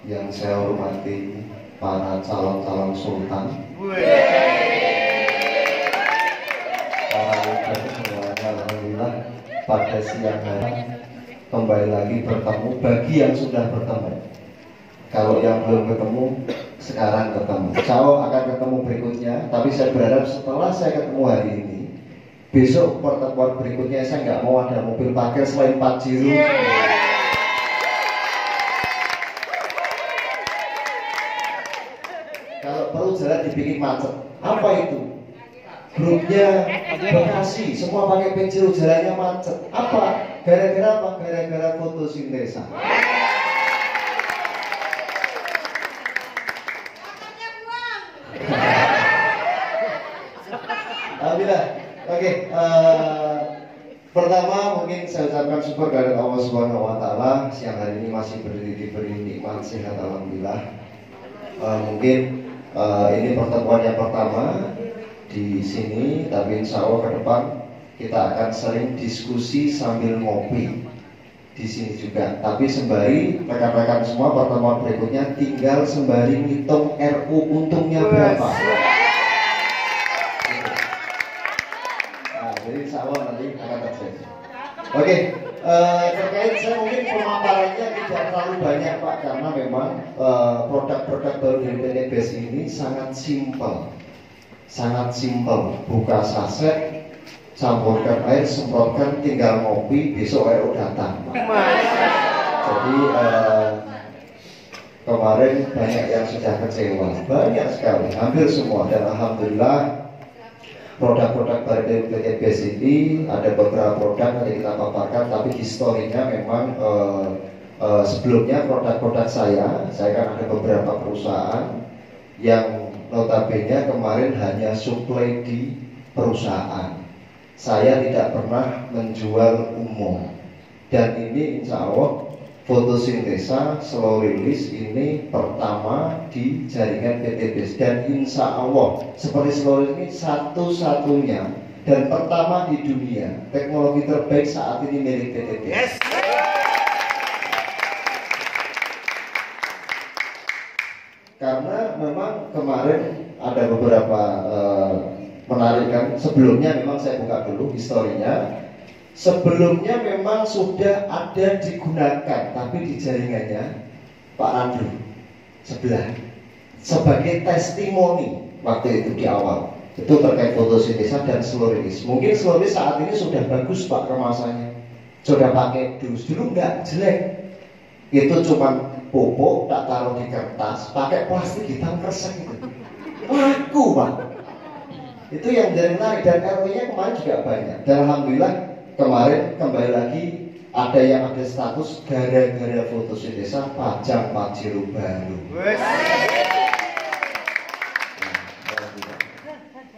yang saya hormati para calon-calon sultan, para leader semuanya, alhamdulillah pada siang hari kembali lagi bertemu. Bagi yang sudah bertemu, kalau yang belum ketemu sekarang ketemu. Insya Allah akan ketemu berikutnya. Tapi saya berharap setelah saya ketemu hari ini, besok pertemuan berikutnya saya nggak mau ada mobil parkir selain Pajero. Kalau perlu jalan dibikin macet. Apa itu? Grupnya Bekasi, semua pakai Pajero, jalannya macet. Apa? Gara-gara apa? Gara-gara fotosintesa. Alhamdulillah. Oke, pertama mungkin saya ucapkan syukur kepada Allah Subhanahu Wa Taala, siang hari ini masih diberi nikmat sehat, alhamdulillah. Mungkin ini pertemuan yang pertama di sini, tapi insya Allah ke depan kita akan sering diskusi sambil ngopi di sini juga. Tapi sembari rekan-rekan semua, pertemuan berikutnya tinggal sembari ngitung RU untungnya berapa. Jadi insya Allah nanti akan terjadi. Oke, terkait saya mungkin pemaparannya tidak terlalu banyak Pak, karena memang produk-produk baru dari PT BES ini sangat simpel. Sangat simpel, buka saset, campurkan air, semprotkan, tinggal ngopi, besok RO datang Pak. Jadi kemarin banyak yang sudah kecewa, banyak sekali, hampir semua. Dan alhamdulillah produk-produk dari PT BES ini ada beberapa produk yang kita paparkan, tapi historinya memang sebelumnya produk-produk saya kan ada beberapa perusahaan yang notabene kemarin hanya suplai di perusahaan. Saya tidak pernah menjual umum. Dan ini insya Allah fotosintesa slow release ini pertama di jaringan PT BES. Dan insya Allah seperti slow release ini satu-satunya dan pertama di dunia, teknologi terbaik saat ini milik PT BES. Karena memang kemarin ada beberapa penarikan. Sebelumnya memang saya buka dulu historinya. Sebelumnya memang sudah ada digunakan, tapi di jaringannya Pak Randu sebelah sebagai testimoni waktu itu di awal. Itu terkait fotosintesa dan slow release. Mungkin slow release saat ini sudah bagus Pak kemasannya, sudah pakai dus. Dulu nggak jelek. Itu cuma pupuk, tak taruh di kertas, pakai plastik hitam kresek itu. Laku Pak. Itu yang jadi menarik, dan RW-nya kemarin juga banyak. Dan alhamdulillah kemarin kembali lagi ada yang ada status gara-gara fotosintesa pajang Pajero baru.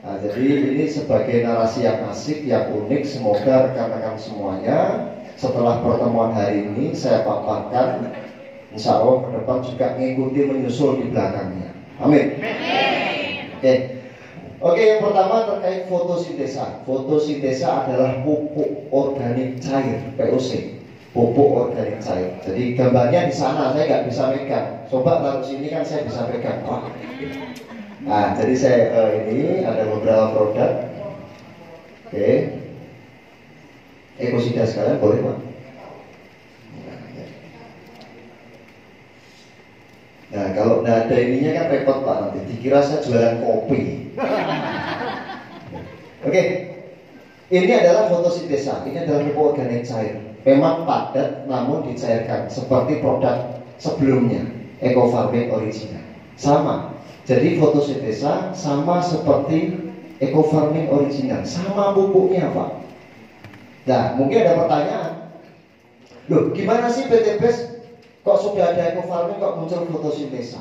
Nah, jadi ini sebagai narasi yang asik, yang unik. Semoga rekan-rekan semuanya setelah pertemuan hari ini saya paparkan, insya Allah ke depan juga mengikuti menyusul di belakangnya. Amin. Oke, yang pertama terkait fotosintesa. Fotosintesa adalah pupuk organik cair, POC. Pupuk organik cair. Jadi gambarnya di sana, saya nggak bisa pegang. Coba taruh sini kan saya bisa pegang. Wah. Nah, jadi saya ini ada beberapa produk. Oke. Ekosida sekalian boleh Pak. Nah, kalau nggak ada ininya kan repot Pak, nanti dikira saya jualan kopi. Oke, ini adalah fotosintesa. Ini adalah pupuk organik cair. Memang padat namun dicairkan seperti produk sebelumnya, Eco Farming Original. Sama. Jadi fotosintesa sama seperti Eco Farming Original, sama pupuknya Pak. Nah, mungkin ada pertanyaan. Loh, gimana sih PT BES kok sudah ada Eco Farming kok muncul fotosintesa?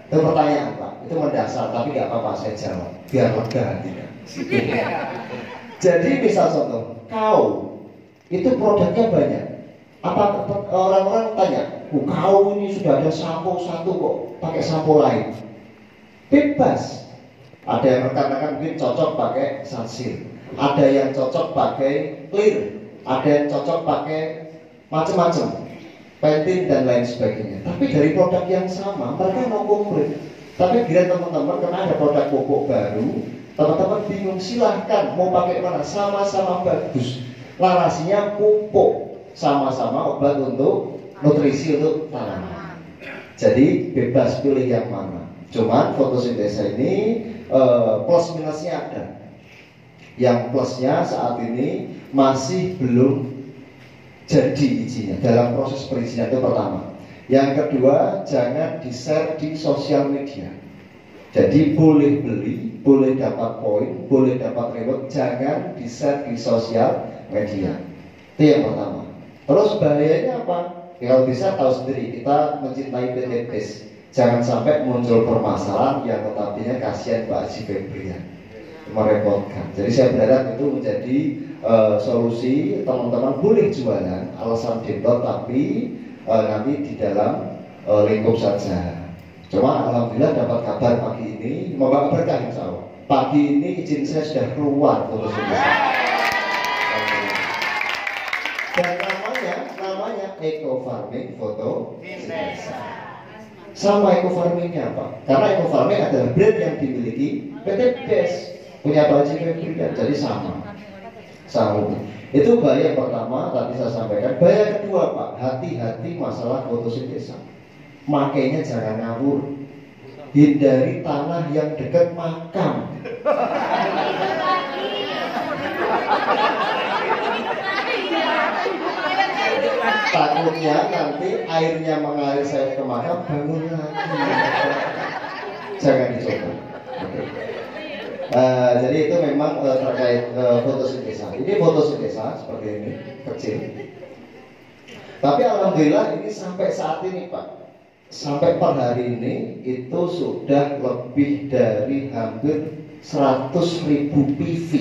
Itu pertanyaan Pak, itu mendasar, tapi nggak apa-apa saya jawab biar lega hatinya. Jadi misal contoh, kaum itu produknya banyak. Apa orang-orang tanya, kaum ini sudah ada sampo satu kok pakai sampo lain? Bebas. Ada yang rekan-rekan mungkin cocok pakai Sunsilk, ada yang cocok pakai Clear, ada yang cocok pakai macam-macam. Pantene dan lain sebagainya. Tapi dari produk yang sama, mereka no komplit. Tapi bila teman-teman karena ada produk pupuk baru, teman-teman bingung, silahkan mau pakai mana, sama-sama bagus. Narasinya pupuk, sama-sama obat untuk nutrisi untuk tanaman. Jadi bebas pilih yang mana. Cuman fotosintesa ini plus minusnya ada. Yang plusnya saat ini masih belum jadi izinnya, dalam proses perizinan itu pertama. Yang kedua, jangan di-share di sosial media. Jadi boleh beli, boleh dapat poin, boleh dapat reward, jangan di-share di sosial media. Itu yang pertama. Terus bahayanya apa? Ya, kalau bisa tahu sendiri, kita mencintai PT PES. Jangan sampai muncul permasalahan yang notabene kasihan Pak Haji Febrian, merepotkan. Jadi saya berharap itu menjadi solusi. Teman-teman boleh jualan alasan depot, tapi nanti di dalam lingkup saja. Cuma alhamdulillah dapat kabar pagi ini, membawa berkah insya Allah. Pagi ini izin saya sudah keluar fotosintesa. Dan namanya Eco Farming Fotosintesa. Sama Eco Farmingnya apa? Karena Eco Farming adalah brand yang dimiliki PT PES, punya Pak Haji Febrian, jadi sama. Itu bahaya pertama tadi saya sampaikan. Bahaya kedua Pak, hati-hati masalah fotosintesa. Makanya jangan ngawur. Hindari tanah yang dekat makam. Takutnya nanti airnya mengalir saya ke makam, bangun lagi. Jangan dicoba. Jadi itu memang terkait fotosintesa. Ini fotosintesa seperti ini, kecil. Tapi alhamdulillah ini sampai saat ini Pak, sampai per hari ini itu sudah lebih dari hampir 100.000 PV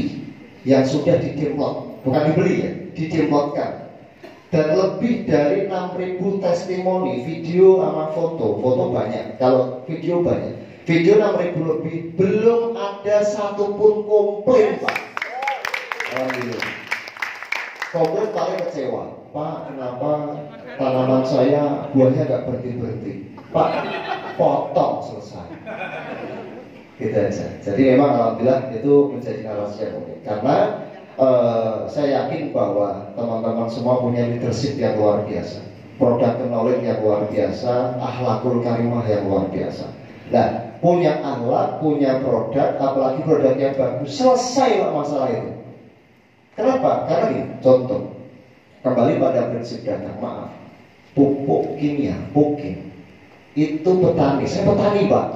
yang sudah di-download, bukan dibeli ya, di-downloadkan. Dan lebih dari 6.000 testimoni, video sama foto banyak. Kalau video banyak, video 6.000 lebih, belum ada satupun komplain Pak. Alhamdulillah. Komplain paling kecewa, Pak kenapa tanaman saya buahnya nggak berhenti. Pak potong selesai. Gitu aja. Jadi memang alhamdulillah itu menjadi narasi yang unik. Karena saya yakin bahwa teman-teman semua punya leadership yang luar biasa, product knowledge yang luar biasa, akhlakul karimah yang luar biasa. Nah, punya akhlak, punya produk, apalagi produknya bagus, selesai masalah itu. Kenapa? Karena ini, contoh, kembali pada prinsip dagang, maaf, pupuk kimia, pukin, itu petani, saya petani Pak.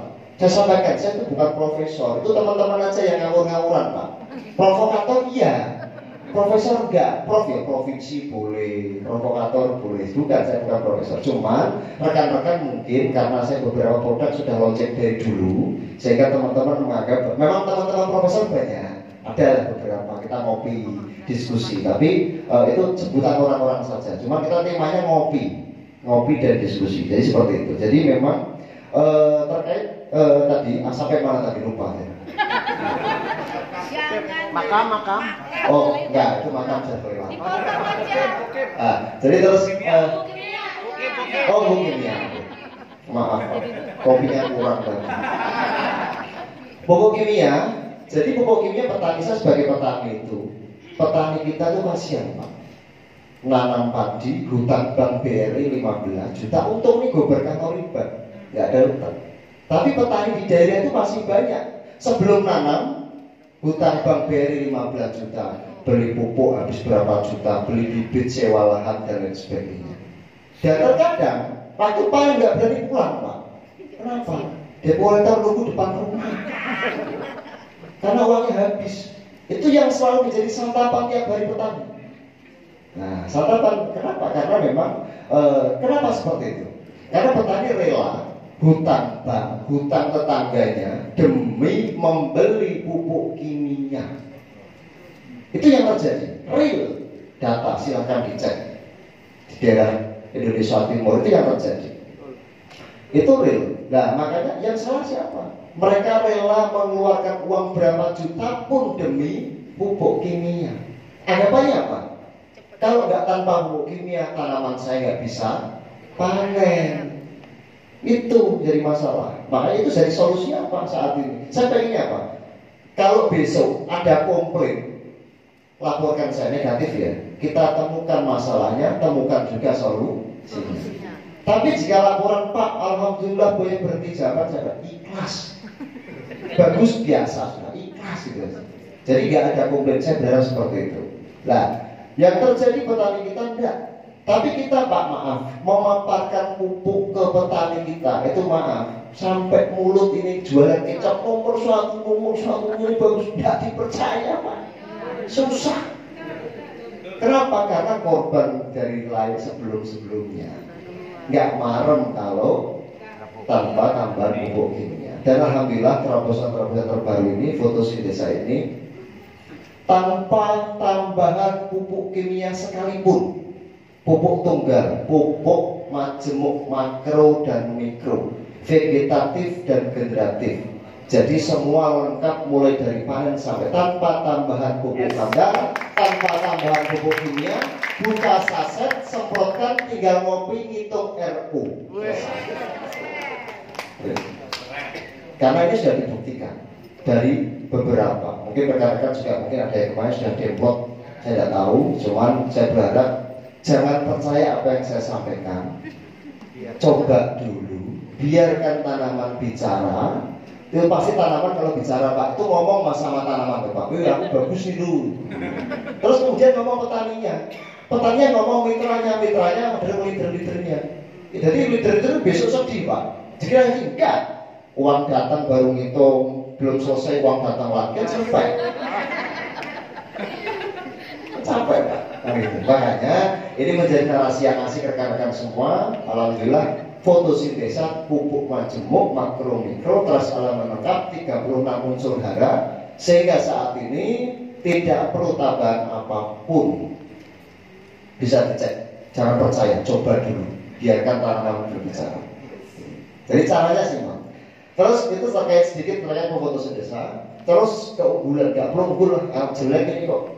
Saya sampaikan, saya itu bukan profesor, itu teman-teman aja yang ngawur-ngawuran Pak. Provokator iya, profesor enggak, prof ya provinsi boleh, provokator boleh. Bukan, saya bukan profesor. Cuman rekan-rekan mungkin karena saya beberapa produk sudah launching dari dulu, sehingga teman-teman menganggap memang teman-teman profesor banyak. Ada beberapa kita ngopi, diskusi, tapi itu sebutan orang-orang saja. Cuma kita temanya ngopi dan diskusi. Jadi seperti itu. Jadi memang terkait tadi sampai mana tadi lupa ya. Makam. Oh, enggak, itu makam saya lewat. Jadi terus kimia. Maaf, kopinya kurang tadi. Pupuk kimia. Jadi pupuk kimia petani saya sebagai petani itu, petani kita tuh kasihan Pak. Nanam padi, hutang bank BRI 15 juta, untung nih gue berkantor riba, nggak ada hutang. Tapi petani di daerah itu masih banyak. Sebelum nanam, hutang bank BRI 15 juta, beli pupuk habis berapa juta, beli bibit, sewa lahan dan lain sebagainya. Dan terkadang Pak Tupan nggak berani pulang Pak. Kenapa? Depoletar nunggu depan rumah. Karena uangnya habis. Itu yang selalu menjadi santapan tiap hari petani. Nah, santapan kenapa? Karena memang kenapa seperti itu? Karena petani rela hutang bank, hutang tetangganya demi membeli pupuk kimia. Itu yang terjadi. Real data silahkan dicek di daerah Indonesia Timur, itu yang terjadi. Itu real. Nah, makanya yang salah siapa? Mereka rela mengeluarkan uang berapa juta pun demi pupuk kimia. Anggapannya apa? Kalau nggak tanpa pupuk kimia tanaman saya nggak bisa panen. Itu jadi masalah. Makanya itu jadi solusi apa saat ini? Saya pengennya apa? Kalau besok ada komplain, laporkan saya negatif ya. Kita temukan masalahnya, temukan juga solusinya. Tapi jika laporan Pak, alhamdulillah boleh berhenti jabat, saya ikhlas. Bagus biasa sudah ikhlas gitu. Jadi nggak ada komplain, saya berharap seperti itu. Nah, yang terjadi petani kita enggak. Tapi kita Pak maaf, memaparkan pupuk ke petani kita itu maaf. Sampai mulut ini jualan kecap nomor satu ini bagus, nggak dipercaya Pak. Susah. Kenapa? Karena korban dari lain sebelum-sebelumnya nggak marem kalau tanpa tambahan pupuk kimia. Dan alhamdulillah terobosan-terobosan terbaru ini, fotosintesa ini tanpa tambahan pupuk kimia sekalipun, pupuk tunggal, pupuk majemuk makro dan mikro, vegetatif dan generatif. Jadi semua lengkap mulai dari panen sampai tanpa tambahan pupuk kandang, tanpa tambahan pupuk kimia, buka saset, semprotkan, tinggal ngopi, ngitung RU. Karena ini sudah dibuktikan dari beberapa, mungkin rekan-rekan juga mungkin ada yang kemarin sudah download, saya tidak tahu, cuman saya berharap jangan percaya apa yang saya sampaikan. Coba dulu, biarkan tanaman bicara. Itu pasti tanaman kalau bicara Pak, itu ngomong sama tanaman Pak, aku bagus nih dulu. Terus kemudian ngomong petaninya ngomong mitranya ada leader-leadernya. Jadi leader itu besok sedih Pak. Jadi enggak, uang datang baru ngitung, belum selesai uang datang lagi, kan sampai. Capek Pak. Nah, gitu. Makanya ini menjadi narasi yang asik rekan-rekan semua. Alhamdulillah fotosintesa, pupuk majemuk, makro mikro, terus alam lengkap, 36 unsur hara, sehingga saat ini tidak perlu tambahan apapun. Bisa dicek, jangan percaya, coba dulu, biarkan tanaman berbicara. Jadi caranya sih Mas. Terus itu terkait sedikit terkait fotosintesa. Terus keunggulan, nggak perlu unggul, jelek ini kok.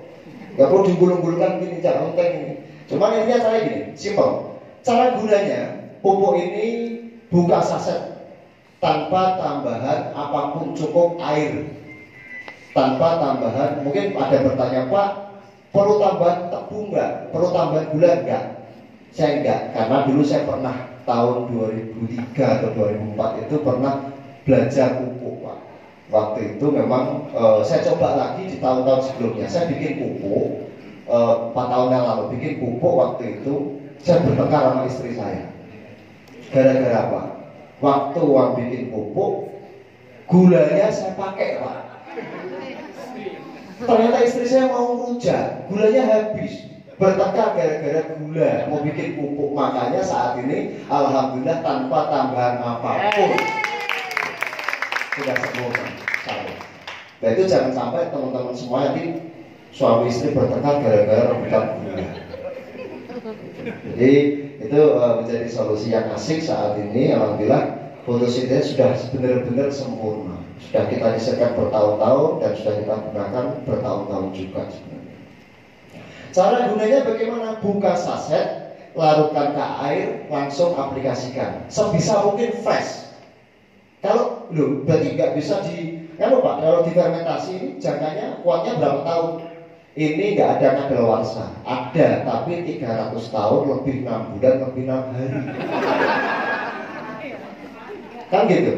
Nggak perlu digulung-gulungkan gini, jangan penting ini. Cuman intinya cara gini, simpel. Cara gunanya, pupuk ini buka saset tanpa tambahan apapun, cukup air. Tanpa tambahan, mungkin ada bertanya Pak, perlu tambahan tebu enggak? Perlu tambahan gula enggak? Saya enggak, karena dulu saya pernah tahun 2003 atau 2004 itu pernah belajar pupuk Pak. Waktu itu memang saya coba lagi di tahun-tahun sebelumnya. Saya bikin pupuk 4 tahun yang lalu, bikin pupuk waktu itu saya bertengkar sama istri saya. Gara-gara apa? Waktu uang bikin pupuk, gulanya saya pakai Pak. Ternyata istri saya mau ngerujak, gulanya habis. Bertengkar gara-gara gula, mau bikin pupuk. Makanya saat ini alhamdulillah tanpa tambahan apapun sudah sempurna. Nah itu jangan sampai teman-teman semua nanti suami istri bertengkar gara-gara rebutan gula. Jadi itu menjadi solusi yang asik saat ini. Alhamdulillah fotosintesa sudah benar-benar sempurna. Sudah kita risetkan bertahun-tahun dan sudah kita gunakan bertahun-tahun juga sebenarnya. Cara gunanya bagaimana? Buka saset, larutkan ke air, langsung aplikasikan. Sebisa mungkin fresh. Kalau berarti nggak bisa kalau difermentasi ini jangkanya kuatnya berapa tahun? Ini nggak ada kadaluarsa, ada tapi 300 tahun, lebih 6 bulan, lebih 6 hari. Kan gitu.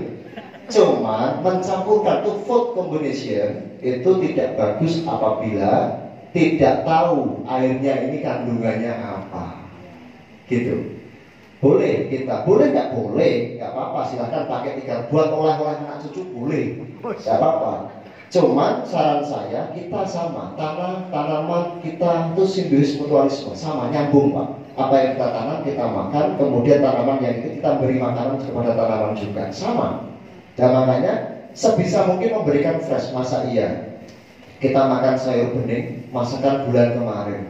Cuman mencampurkan tuh food combination itu tidak bagus apabila tidak tahu airnya ini kandungannya apa. Gitu. Boleh kita, boleh nggak boleh, nggak apa-apa, silahkan pakai 3 buat oleh-oleh anak cucu boleh, nggak apa-apa. Cuman saran saya kita sama, tanaman kita itu simbiosis mutualisme, sama, nyambung Pak. Apa yang kita tanam kita makan, kemudian tanaman yang itu kita beri makanan kepada tanaman juga, sama. Dan makanya sebisa mungkin memberikan fresh. Masa iya kita makan sayur bening masakan bulan kemarin,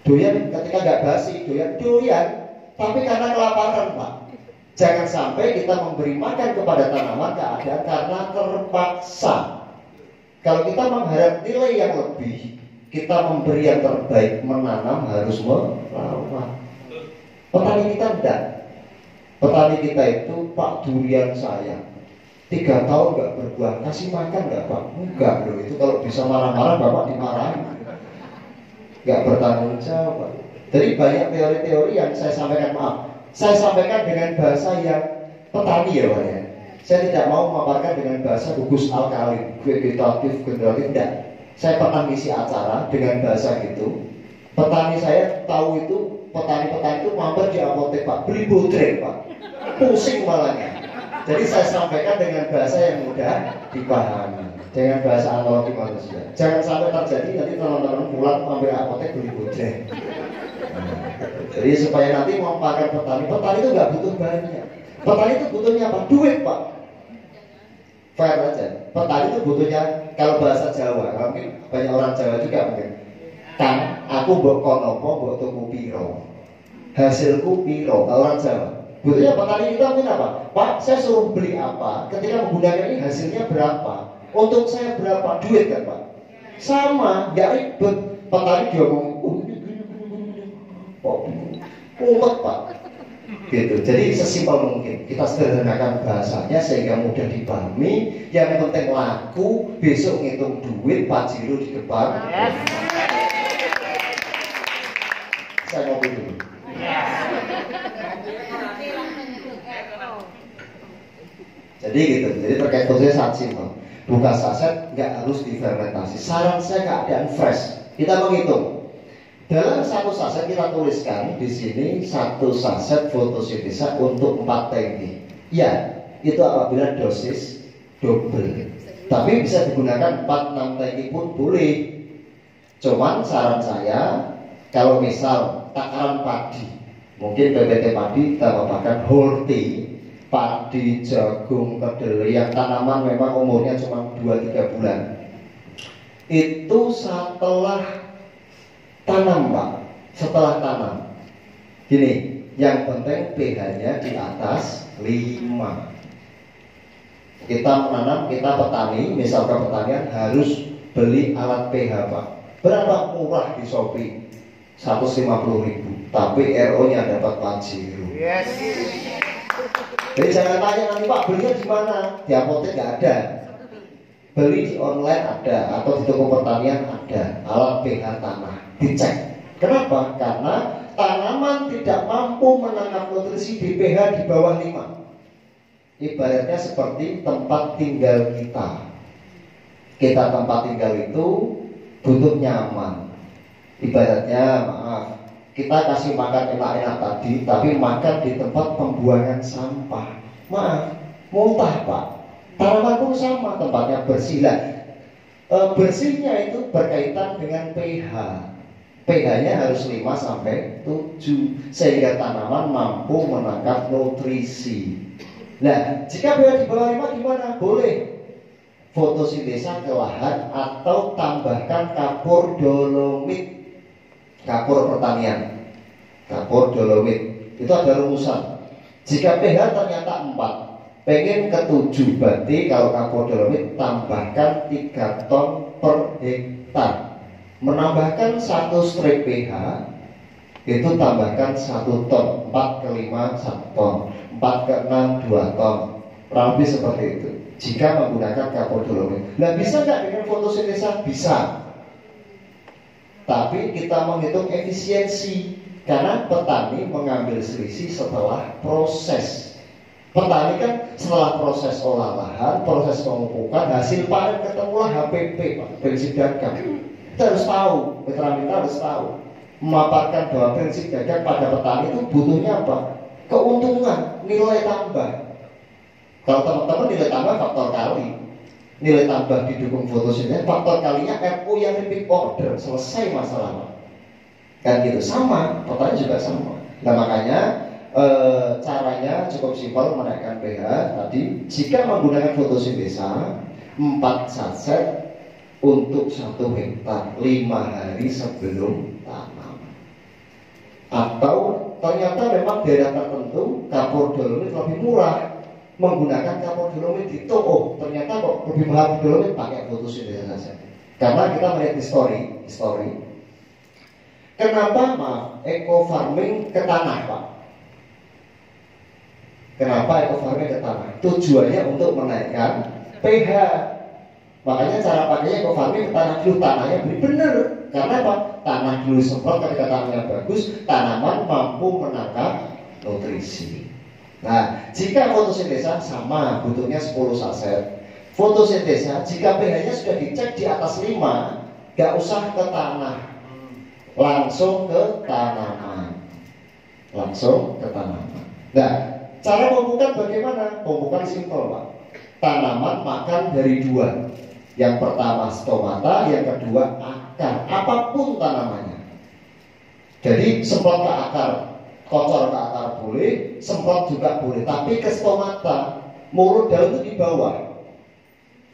doyan ketika nggak basi, doyan, tapi karena kelaparan Pak. Jangan sampai kita memberi makan kepada tanaman keadaan karena terpaksa. Kalau kita mengharap nilai yang lebih, kita memberi yang terbaik, menanam harus merawat. Petani kita enggak. Petani kita itu, Pak, durian saya 3 tahun nggak berbuah, kasih makan nggak Pak? Enggak loh, itu kalau bisa marah-marah Bapak dimarahin. Nggak bertanggung jawab. Jadi banyak teori-teori yang saya sampaikan, maaf, saya sampaikan dengan bahasa yang petani ya Pak ya. Saya tidak mau memaparkan dengan bahasa gugus alkalin, vegetatif, generatif, tidak. Saya pernah ngisi acara dengan bahasa gitu. Petani saya tahu itu, petani-petani itu mampir di apotek Pak, beli bodrek Pak, pusing malahnya. Jadi saya sampaikan dengan bahasa yang mudah dipahami, dengan bahasa analogi manusia. Jangan sampai terjadi nanti teman-teman pulang ambil apotek beli bodrek. Jadi supaya nanti memaparkan petani itu nggak butuh banyak. Petani itu butuhnya apa? Duit Pak. Fair aja. Petani itu butuhnya, kalau bahasa Jawa, mungkin banyak orang Jawa juga mungkin. Kang, aku mbok kono apa mbok tuku piro? Hasilku piro? Kalau orang Jawa. Butuhnya petani kita mungkin apa? Pak, saya suruh beli apa? Ketika menggunakan ini hasilnya berapa? Untuk saya berapa duit kan Pak? Sama, nggak ribet. Petani dia ngomong, umat Pak. Gitu. Jadi sesimpel mungkin kita sederhanakan bahasanya sehingga mudah dipahami. Yang penting laku, besok ngitung duit, pajero di depan. Saya ngopi dulu. Jadi gitu. Jadi terkait prosesnya sangat simpel. Buka saset nggak harus difermentasi. Saran saya keadaan fresh. Kita menghitung. Dalam satu saset kita tuliskan di sini satu saset fotosintesa untuk 4 tangki. Ya, itu apabila dosis double. Tapi bisa digunakan 4-6 tangki pun boleh. Cuman saran saya, kalau misal takaran padi, mungkin PPT padi kita tambahkan horti, padi, jagung, kedelai yang tanaman memang umurnya cuma 2-3 bulan. Itu setelah tanam Pak, setelah tanam. Gini, yang penting pH-nya di atas 5. Kita menanam, kita petani, misalkan pertanian harus beli alat pH Pak. Berapa? Murah di Shopee, 150.000, tapi RO-nya dapat pajero. Yes. Jadi jangan tanya nanti Pak, belinya di mana? Di apotek nggak ada. Beli di online ada, atau di toko pertanian ada. Alat pH tanah, dicek. Kenapa? Karena tanaman tidak mampu menangkap nutrisi di pH di bawah 5. Ibaratnya seperti tempat tinggal kita. Kita tempat tinggal itu butuh nyaman. Ibaratnya, maaf, kita kasih makan enak-enak tadi, tapi makan di tempat pembuangan sampah. Maaf, muntah Pak. Tanaman pun sama, tempatnya bersih lah. Bersihnya itu berkaitan dengan pH. pH-nya harus 5-7 sehingga tanaman mampu menangkap nutrisi. Nah, jika pH di bawah 5 gimana? Boleh fotosintesa ke lahan atau tambahkan kapur dolomit. Kapur pertanian, kapur dolomit itu ada rumusan. Jika pH ternyata 4, pengen ke 7, berarti kalau kapur dolomit tambahkan 3 ton per hektar. Menambahkan 1 strip pH itu tambahkan 1 ton, 4 ke 5 1 ton, 4 ke 6 2 ton, kurang lebih seperti itu. Jika menggunakan kapur dolomit. Nah, bisa nggak dengan fotosintesa? Bisa. Tapi kita menghitung efisiensi, karena petani mengambil selisih setelah proses. Petani kan setelah proses olah lahan, proses pemupukan, hasil panen ketemulah HPP, prinsip dagang. Kita harus tahu, mitra-mitra harus tahu. Memaparkan bahwa prinsip dagang pada petani itu butuhnya apa? Keuntungan, nilai tambah. Kalau teman-teman nilai tambah faktor kali. Nilai tambah didukung fotosintesa, faktor kalinya RO yang repeat order, selesai masalah. Kan gitu, sama, petani juga sama. Nah makanya caranya cukup simpel menaikkan pH tadi. Jika menggunakan fotosintesa 4 saset untuk 1 hektar 5 hari sebelum tanam. Atau ternyata memang daerah tertentu kapur dolomit lebih murah, menggunakan kapur dolomit di toko. Ternyata kok lebih mahal dolomit, pakai fotosintesa saja. Karena kita melihat histori. Kenapa eco farming ke tanah Pak? Kenapa ekofarming ke tanah? Tujuannya untuk menaikkan pH. Makanya cara pakainya ekofarming ke tanah dulu, tanahnya benar. Karena apa? Tanah dulu semprot, ketika tanahnya bagus, tanaman mampu menangkap nutrisi. Nah, jika fotosintesa sama, butuhnya 10 saset. Fotosintesa, jika pH-nya sudah dicek di atas 5, gak usah ke tanah, langsung ke tanaman. Langsung ke tanaman. Nah, cara pemupukan bagaimana? Pemupukan simpel, Pak. Tanaman makan dari 2. Yang pertama stomata, yang kedua akar. Apapun tanamannya. Jadi semprot ke akar, kocor ke akar boleh, semprot juga boleh. Tapi ke stomata, mulut daun itu di bawah.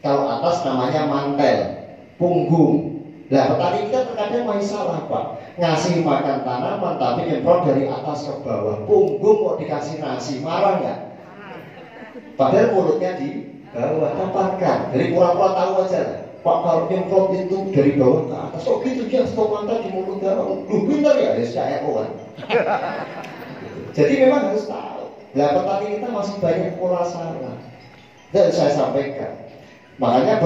Kalau atas namanya mantel, punggung. Nah, petani kita terkadang masih salah, Pak. Ngasih makan tanaman tapi nyemprot dari atas ke bawah. Punggung kok dikasih nasi, marah nggak? Padahal mulutnya di bawah. Dapatkan. Jadi pura-pura tahu aja lah. Pak, kalau nyemprot itu dari bawah ke atas, kok gitu dia stomata di mulut daun. Lu pintar ya, saya kan. Jadi memang harus tahu. Nah, petani kita masih banyak pola salah. Dan saya sampaikan. Makanya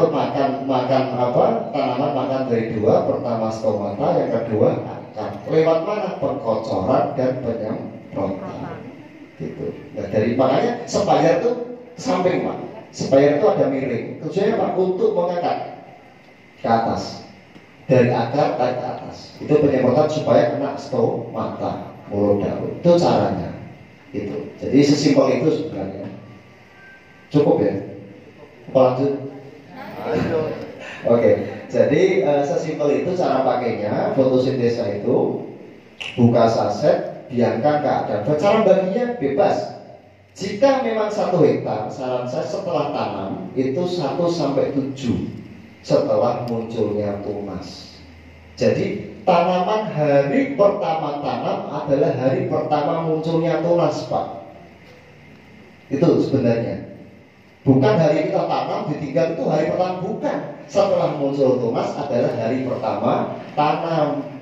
makan apa? Tanaman makan dari 2, pertama stomata, yang kedua akar. Lewat mana? Perkocoran dan penyemprotan. Gitu. Nah, makanya sepayer itu samping, Pak. Sepayer itu ada miring. Tujuannya Pak untuk mengangkat ke atas. Dari akar tarik ke atas. Itu penyemprotan supaya kena stomata, mulut daun. Itu caranya. Gitu. Jadi sesimpel itu sebenarnya. Cukup ya? Lanjut. Oke, jadi sesimpel itu cara pakainya. Fotosintesa itu buka saset, biarkan keadaan. Cara baginya bebas. Jika memang 1 hektar, saran saya setelah tanam itu 1-7 setelah munculnya tunas. Jadi tanaman hari pertama tanam adalah hari pertama munculnya tunas, Pak. Itu sebenarnya. Bukan hari kita tanam ditinggal itu hari pertama, bukan. Setelah muncul tunas adalah hari pertama tanam.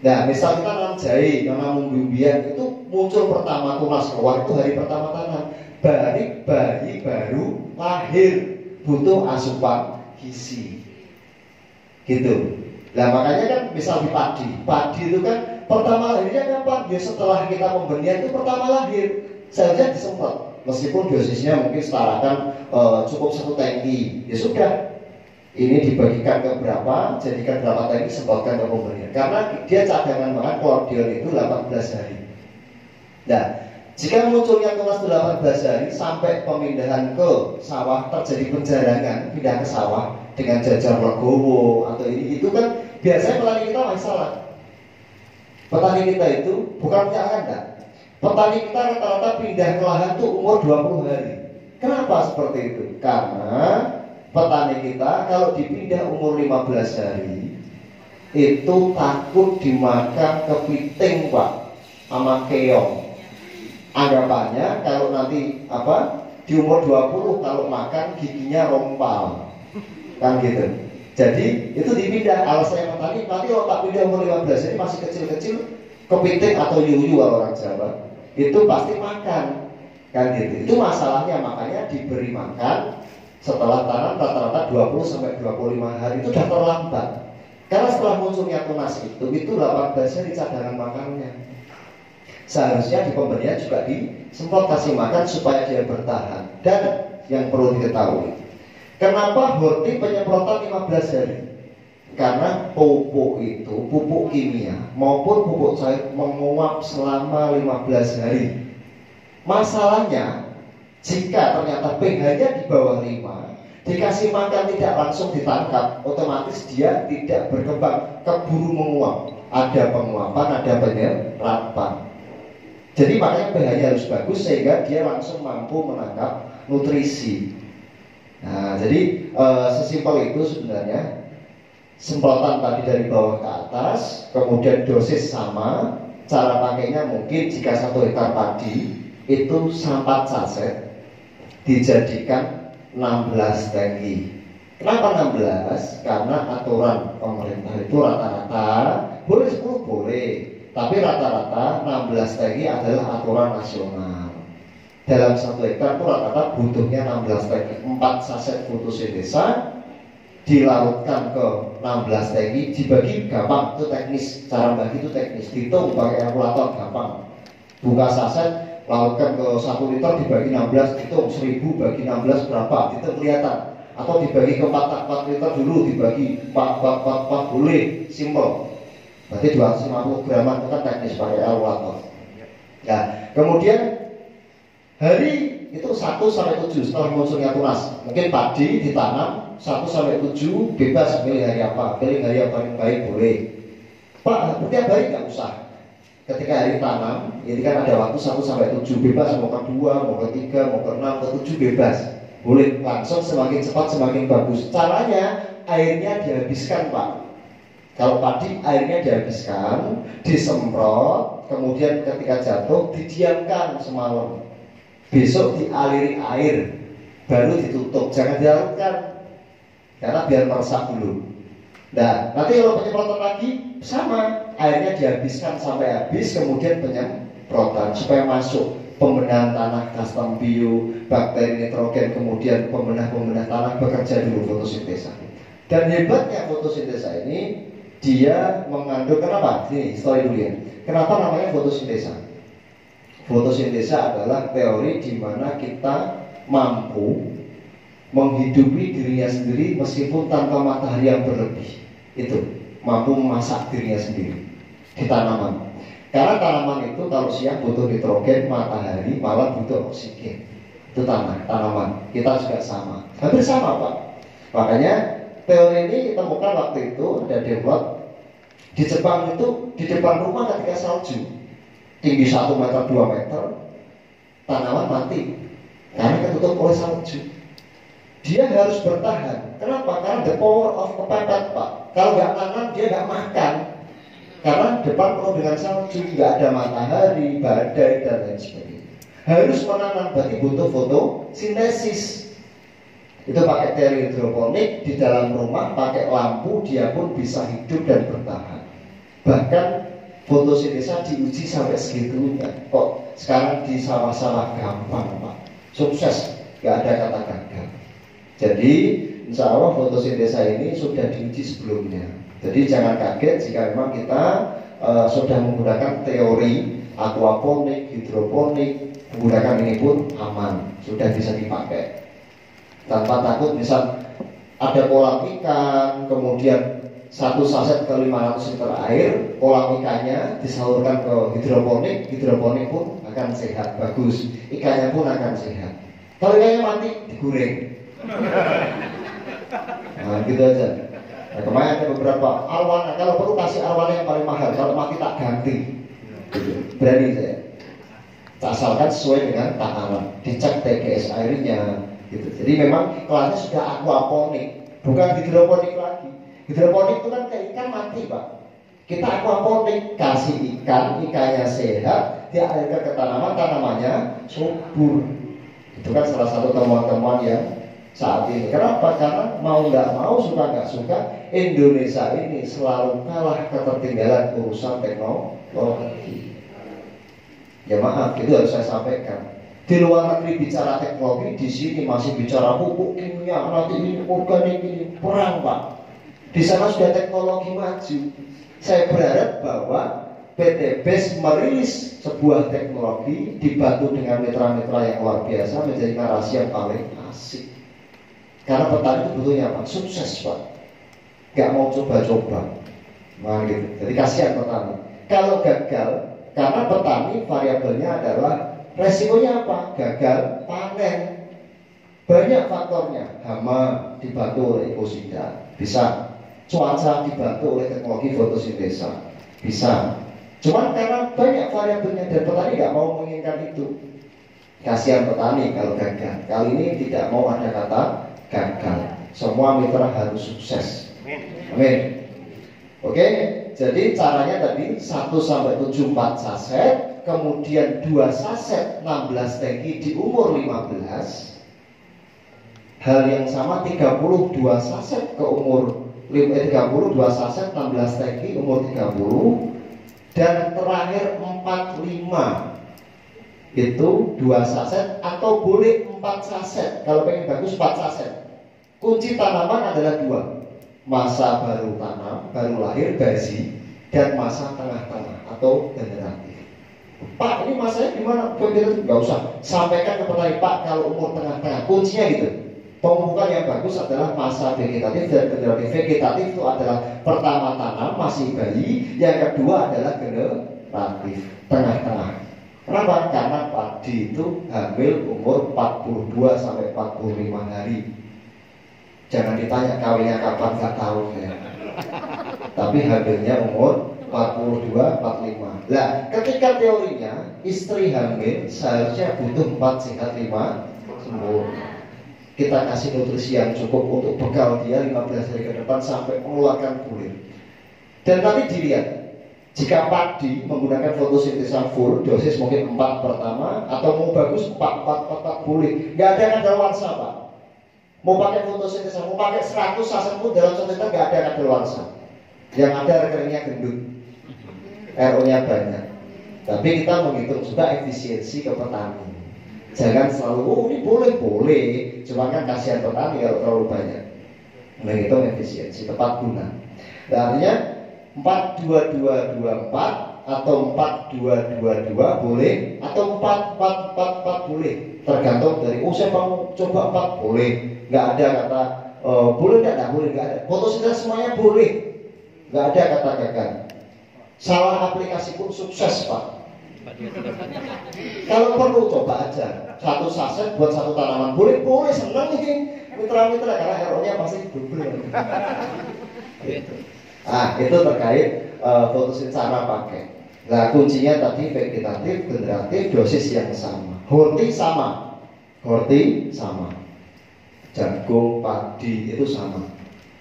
Nah, misal kita nanam jahe, nanam umbi-umbian, itu muncul pertama tunas keluar itu hari pertama tanam. Bayi baru lahir butuh asupan gizi. Gitu. Nah, makanya kan misal di padi itu kan pertama lahirnya kapan? Ya setelah kita pembenihan itu pertama lahir. Seharusnya disemprot. Meskipun dosisnya mungkin setarakan cukup 1 tangki, ya sudah. Ini dibagikan ke berapa, jadikan berapa tangki, semprotkan ke pemberian. Karena dia cadangan makan klordion itu 18 hari. Nah, jika munculnya tunas 18 hari sampai pemindahan ke sawah terjadi penjarangan, pindah ke sawah dengan jajar legowo atau ini itu kan biasanya petani kita masih salah. Petani kita itu bukan punya Anda. Petani kita rata-rata pindah ke lahan itu umur 20 hari. Kenapa seperti itu? Karena petani kita kalau dipindah umur 15 hari itu takut dimakan kepiting, Pak, sama keong. Anggapannya kalau nanti di umur 20 kalau makan giginya rompal. Kan gitu. Jadi itu dipindah. Alasannya petani nanti kalau tak pindah umur 15 hari masih kecil-kecil, kepiting atau yuyu kalau orang Jawa itu pasti makan, kan gitu. Itu masalahnya, makanya diberi makan setelah tanam rata-rata 20-25 hari itu sudah terlambat. Karena setelah munculnya tunas itu 18 hari cadangan makannya. Seharusnya di pemberian juga disemprot kasih makan supaya dia bertahan. Dan yang perlu diketahui, kenapa horti penyemprotan 15 hari? Karena pupuk itu, pupuk kimia maupun pupuk cair menguap selama 15 hari. Masalahnya, jika ternyata pH-nya di bawah 5, dikasih makan tidak langsung ditangkap, otomatis dia tidak berkembang, keburu menguap. Ada penguapan, ada penyerapan. Jadi makanya pH-nya harus bagus sehingga dia langsung mampu menangkap nutrisi. Nah, jadi sesimpel itu sebenarnya. Semprotan tadi dari bawah ke atas, kemudian dosis sama. Cara pakainya mungkin jika 1 hektar padi itu 4 saset dijadikan 16 tangki. Kenapa 16? Karena aturan pemerintah itu rata-rata boleh 10 boleh, tapi rata-rata 16 tangki adalah aturan nasional. Dalam 1 hektar itu rata-rata butuhnya 16 tangki. 4 saset fotosintesa dilarutkan ke 16 tangki, dibagi gampang, itu teknis. Cara bagi itu teknis, dihitung pakai kalkulator gampang. Buka saset, larutkan ke 1 liter dibagi 16, hitung 1000 bagi 16 berapa, itu kelihatan. Atau dibagi ke 4 liter dulu, dibagi 4 boleh, simple. Berarti 250 gram itu kan teknis pakai kalkulator. Nah, kemudian hari itu 1-7 setelah munculnya tunas. Mungkin padi ditanam 1-7 bebas pilih hari apa, pilih hari yang paling baik boleh. Pak, setiap hari nggak usah. Ketika hari tanam, ini kan ada waktu 1-7 bebas, mau ke 2, mau ke 3, mau ke 6, ke 7 bebas. Boleh langsung, semakin cepat semakin bagus. Caranya airnya dihabiskan, Pak. Kalau padi airnya dihabiskan, disemprot, kemudian ketika jatuh didiamkan semalam. Besok dialiri air, baru ditutup, jangan dilarutkan, karena biar meresap dulu. Nah, nanti kalau penyemprotan lagi sama, airnya dihabiskan sampai habis, kemudian penyemprotan supaya masuk pembenahan tanah, custom bio, bakteri nitrogen, kemudian pembenah tanah bekerja dulu fotosintesa. Dan hebatnya fotosintesa ini, dia mengandung, kenapa? Ini story dulu ya. Kenapa namanya fotosintesa? Fotosintesa adalah teori di mana kita mampu menghidupi dirinya sendiri meskipun tanpa matahari yang berlebih. Itu mampu memasak dirinya sendiri di tanaman. Karena tanaman itu kalau siang butuh nitrogen, matahari, malam butuh oksigen. Itu tanaman. Kita juga sama. Hampir sama, Pak. Makanya teori ini ditemukan waktu itu ada develop di Jepang itu di depan rumah ketika salju tinggi 1 meter 2 meter, tanaman mati karena ketutup oleh salju. Dia harus bertahan. Kenapa? Karena the power of kepepet, Pak. Kalau nggak nanam dia nggak makan. Karena depan penuh dengan salju, nggak ada matahari, badai dan lain sebagainya. Harus menanam, berarti butuh fotosintesis. Itu pakai teori hidroponik di dalam rumah, pakai lampu, dia pun bisa hidup dan bertahan. Bahkan fotosintesa diuji sampai segitunya. Kok sekarang di sawah-sawah gampang, Pak. Sukses, nggak ada kata gagal. Jadi insya Allah fotosintesa ini sudah diuji sebelumnya. Jadi jangan kaget jika memang kita sudah menggunakan teori aquaponik, hidroponik, menggunakan ini pun aman, sudah bisa dipakai tanpa takut. Misal ada kolam ikan, kemudian 1 saset ke 500 liter air, kolam ikannya disalurkan ke hidroponik, hidroponik pun akan sehat, bagus, ikannya pun akan sehat. Kalau ikannya mati, digoreng. Nah, gitu aja. Nah, kemarin ada beberapa arwana, kalau perlu kasih arwana yang paling mahal, kalau mati tak ganti. Berani saya. Asalkan sesuai dengan tanaman, dicek TGS airnya. Gitu. Jadi memang kelasnya sudah aquaponik, bukan hidroponik lagi. Hidroponik itu kan ke ikan mati, Pak. Kita aquaponik, kasih ikan, ikannya sehat, dialirkan ke tanaman, tanamannya subur. Itu kan salah satu temuan-temuan yang saat ini. Kenapa? Karena mau nggak mau, suka nggak suka, Indonesia ini selalu kalah ketertinggalan urusan teknologi. Ya maaf, itu harus saya sampaikan. Di luar negeri bicara teknologi, di sini masih bicara pupuk kimia, nanti ini organik, ini perang, Pak. Di sana sudah teknologi maju. Saya berharap bahwa PT BES merilis sebuah teknologi dibantu dengan mitra-mitra yang luar biasa menjadi narasi yang paling asik. Karena petani itu butuhnya apa? Sukses, Pak. Gak mau coba-coba. Nah, gitu. Jadi kasihan petani. Kalau gagal, karena petani variabelnya adalah resikonya apa? Gagal panen. Banyak faktornya. Hama dibantu oleh ekosida, bisa. Cuaca dibantu oleh teknologi fotosintesa, bisa. Cuman karena banyak variabelnya dan petani nggak mau menginginkan itu. Kasihan petani kalau gagal. Kali ini tidak mau ada kata gagal. Semua mitra harus sukses. Amin. Oke, jadi caranya tadi 1-7 4 saset, kemudian 2 saset 16 tangki di umur 15. Hal yang sama 32 saset ke umur 32 saset 16 tangki umur 30. Dan terakhir 45 itu 2 saset atau boleh 4 saset. Kalau pengen bagus 4 saset. Kunci tanaman adalah 2, masa baru tanam, baru lahir, basi, dan masa tengah-tengah atau generatif. Pak, ini masanya gimana? Nggak usah sampaikan ke petani, Pak, kalau umur tengah-tengah. Kuncinya gitu. Pemupukan yang bagus adalah masa vegetatif dan generatif. Vegetatif itu adalah pertama tanam, masih bayi. Yang kedua adalah generatif, tengah-tengah. Kenapa? Karena padi itu hamil umur 42 sampai 45 hari. Jangan ditanya kawinnya kapan, nggak tahu ya. Tapi hamilnya umur 42, 45. Nah, ketika teorinya istri hamil seharusnya butuh 4 sehat 5 sempurna. Kita kasih nutrisi yang cukup untuk bekal dia 15 hari ke depan sampai mengeluarkan bulir. Dan nanti dilihat, jika padi menggunakan fotosintesa full, dosis mungkin 4 pertama, atau mau bagus 4 boleh. Nggak ada kadaluarsa, Pak. Mau pakai fotosintesa, mau pakai 100 saset pun dalam 1 liter nggak ada kadaluarsa. Yang ada rekeningnya gendut, RO-nya banyak. Tapi kita menghitung juga efisiensi ke petani. Jangan selalu, oh ini boleh, cuma kan kasihan petani kalau terlalu banyak. Menghitung efisiensi, tepat guna. Nah, artinya 4-2-2-2-4 atau 4-2-2-2 boleh, atau 4-4-4-4 boleh. Tergantung dari, oh saya mau coba 4 boleh. Nggak ada kata boleh nggak boleh, nggak ada. Fotosintesa semuanya boleh, nggak ada kata gagal. Salah aplikasi pun sukses, Pak. Kalau perlu coba aja 1 saset buat 1 tanaman, boleh seneng nih mitra-mitra karena RO-nya pasti double. Gitu. Itu terkait fotosintesa cara pakai. Nah, kuncinya tadi vegetatif, generatif, dosis yang sama. Horti sama. Jagung, padi itu sama.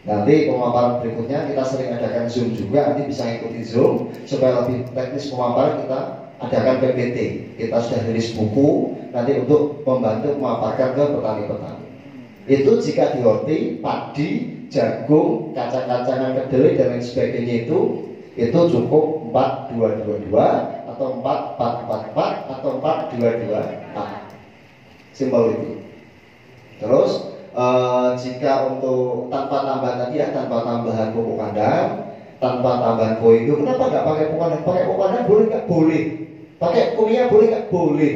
Nanti pemaparan berikutnya kita sering adakan Zoom juga, nanti bisa ikuti Zoom supaya lebih teknis pemaparan kita adakan PPT. Kita sudah rilis buku nanti untuk membantu memaparkan ke petani-petani. Itu jika dihorti, padi, jagung, kacang-kacangan kedelai dan lain sebagainya itu cukup 4-2-2-2 atau 4-4-4-4 atau 4-2-2-4. Simpel itu. Terus jika untuk tanpa tambahan tadi ya, tanpa tambahan pupuk kandang, tanpa tambahan poindo, kenapa nggak pakai pupuk kandang? Pakai pupuk kandang boleh nggak? Boleh. Pakai kimia boleh nggak? Boleh.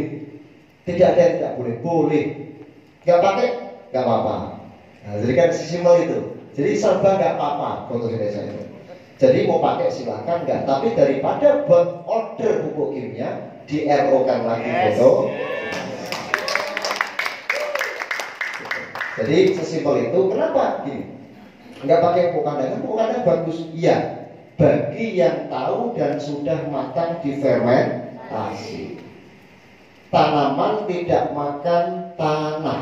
Tidak ada yang tidak boleh. Boleh. Nggak pakai? Nggak apa-apa. Nah, jadi kan simpel itu. Jadi serba nggak apa-apa fotosintesa itu. Jadi mau pakai silakan nggak. Tapi daripada buat order pupuk kimia, di RO-kan lagi foto. Jadi sesimpel itu. Kenapa gini? Nggak pakai pupuk kandang bagus. Iya, bagi yang tahu dan sudah makan difermentasi. Tanaman tidak makan tanah.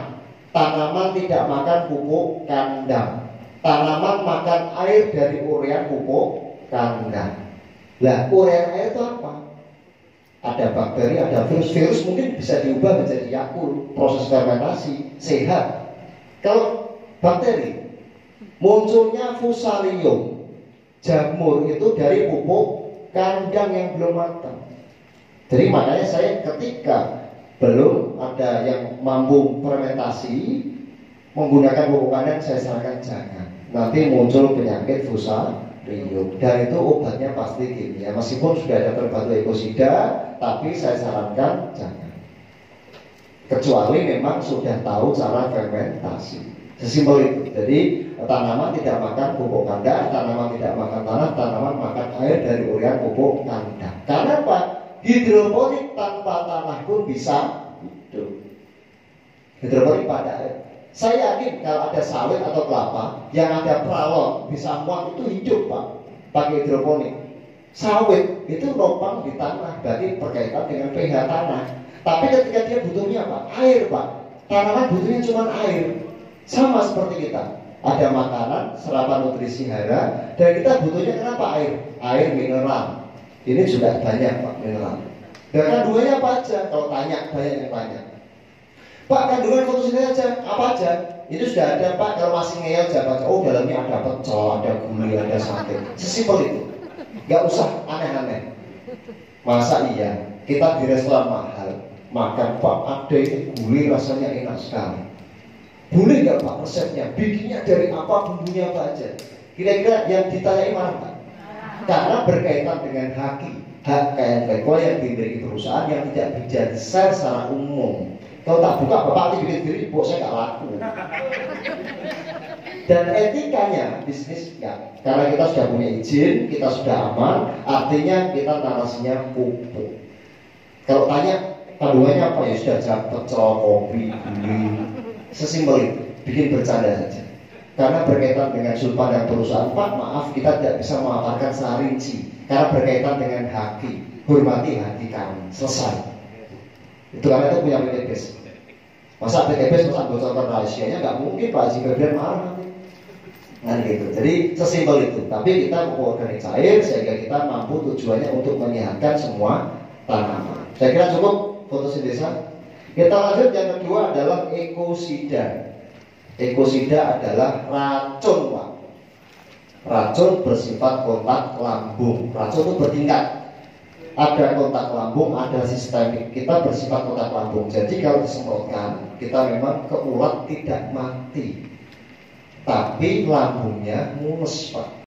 Tanaman tidak makan pupuk kandang. Tanaman makan air dari urean pupuk kandang. Lah, urean air itu apa? Ada bakteri, ada virus mungkin bisa diubah menjadi Yakult, proses fermentasi, sehat. Kalau bakteri, munculnya fusarium, jamur itu dari pupuk kandang yang belum matang. Jadi makanya saya ketika belum ada yang mampu fermentasi menggunakan pupuk kandang, saya sarankan jangan. Nanti muncul penyakit fusarium dan itu obatnya pasti kimia. Meskipun sudah ada terbantu ekosida, tapi saya sarankan jangan. Kecuali memang sudah tahu cara fermentasi. Sesimpel itu. Jadi tanaman tidak makan pupuk kandang, tanaman tidak makan tanah, tanaman makan air dari urean pupuk kandang. Karena apa? Hidroponik tanpa tanah pun bisa hidup. Hidroponik pada air. Saya yakin kalau ada sawit atau kelapa yang ada pralon bisa muat itu hidup, Pak. Pakai hidroponik. Sawit itu nopang di tanah, berarti berkaitan dengan pH tanah. Tapi ketika dia butuhnya apa? Air, Pak. Tanaman butuhnya cuma air. Sama seperti kita. Ada makanan, serapan nutrisi hara, dan kita butuhnya kenapa air? Air mineral. Ini juga banyak, Pak, mineral. Dan kandungannya apa aja? Kalau tanya, banyak yang tanya. Pak, kandungan fotosintesa aja, apa aja? Itu sudah ada, Pak. Kalau masih ngeyel jangan baca. Oh, dalamnya ada pecel, ada gula, ada sate. Sesimpel itu. Gak usah aneh-aneh. Masa iya? Kita di restoran mahal makan Pak, ada ini gulai rasanya enak sekali. Boleh nggak Pak resepnya? Bikinnya dari apa, bumbunya apa aja? Kira-kira yang ditanyai mana Pak? Karena berkaitan dengan hak kekayaan intelektual yang dimiliki perusahaan yang tidak bisa di-share secara umum. Kalau tak buka, Bapak bikin sendiri, bos saya nggak laku. Dan etikanya bisnis ya, karena kita sudah punya izin, kita sudah aman, artinya kita narasinya pupuk. Kalau tanya kandungannya apa, ya sudah dapat kopi, gulai, sesimpel itu, bikin bercanda saja. Karena berkaitan dengan sudut pandang perusahaan, Pak, maaf kita tidak bisa memaparkan secara rinci. Karena berkaitan dengan haki, hormati haki kami, selesai. Itu karena itu punya PTBS. Masa PTBS masa bocorkan rahasianya, nggak mungkin Pak Haji Febrian marah. Nah gitu. Jadi sesimpel itu. Tapi kita organisir sehingga kita mampu tujuannya untuk menyehatkan semua tanaman. Saya kira cukup fotosintesa. Kita lanjut, yang kedua adalah ekosida. Ekosida adalah racun Pak. Racun bersifat kontak lambung. Racun itu bertingkat. Ada kontak lambung, ada sistemik. Kita bersifat kontak lambung. Jadi kalau disemprotkan, kita memang keulat tidak mati, tapi lambungnya mulus Pak.